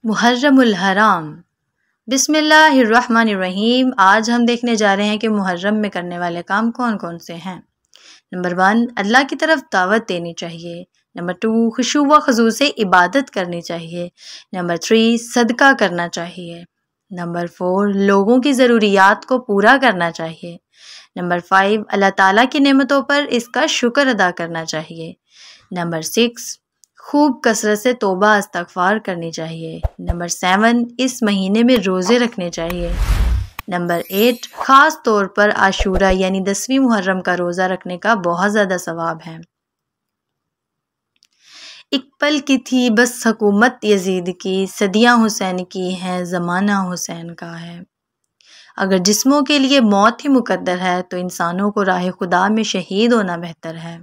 मुहर्रमुल हराम। बिस्मिल्लाहिर्रहमानिर्रहीम। आज हम देखने जा रहे हैं कि मुहर्रम में करने वाले काम कौन कौन से हैं। नंबर 1, अल्लाह की तरफ दावत देनी चाहिए। नंबर 2, खुशू व खजू से इबादत करनी चाहिए। नंबर 3, सदका करना चाहिए। नंबर 4, लोगों की ज़रूरियात को पूरा करना चाहिए। नंबर 5, अल्लाह ताला की नेमतों पर इसका शुक्र अदा करना चाहिए। नंबर 6, खूब कसरत से तौबा इस्तग़फ़ार करनी चाहिए। नंबर 7, इस महीने में रोज़े रखने चाहिए। नंबर 8, ख़ास तौर पर आशूरा यानी 10वीं मुहर्रम का रोज़ा रखने का बहुत ज़्यादा सवाब है। एक पल की थी बस हुकूमत यजीद की, सदियाँ हुसैन की हैं, ज़माना हुसैन का है। अगर जिस्मों के लिए मौत ही मुकद्दर है तो इंसानों को राह खुदा में शहीद होना बेहतर है।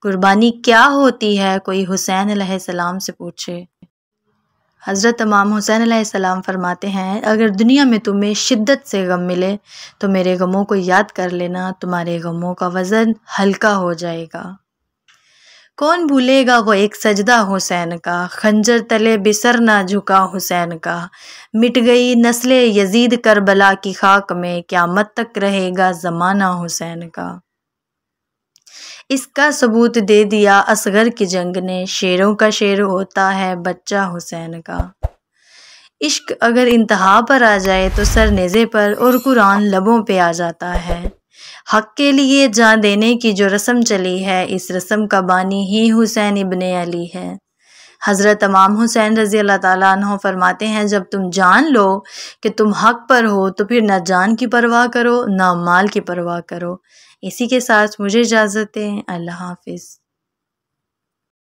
कुर्बानी क्या होती है, कोई हुसैन अलैहिस्सलाम से पूछे। हज़रत इमाम हुसैन अलैहिस्सलाम फरमाते हैं, अगर दुनिया में तुम्हें शिद्दत से गम मिले तो मेरे गमों को याद कर लेना, तुम्हारे गमों का वज़न हल्का हो जाएगा। कौन भूलेगा वो एक सजदा हुसैन का, खंजर तले बिसर ना झुका हुसैन का। मिट गई नस्ले यजीद करबला की खाक में, क़यामत तक रहेगा ज़माना हुसैन का। इसका सबूत दे दिया असगर की जंग ने, शेरों का शेर होता है बच्चा हुसैन का। इश्क अगर इंतहा पर आ जाए तो सर नेज़े पर और कुरान लबों पे आ जाता है। हक के लिए जान देने की जो रस्म चली है, इस रस्म का बानी ही हुसैन इब्ने अली है। हज़रत इमाम हुसैन रज़ी अल्लाह ताला अन्हो फरमाते हैं, जब तुम जान लो कि तुम हक पर हो तो फिर ना जान की परवाह करो ना माल की परवाह करो। इसी के साथ मुझे इजाज़त दें। अल्लाह हाफ़िज़।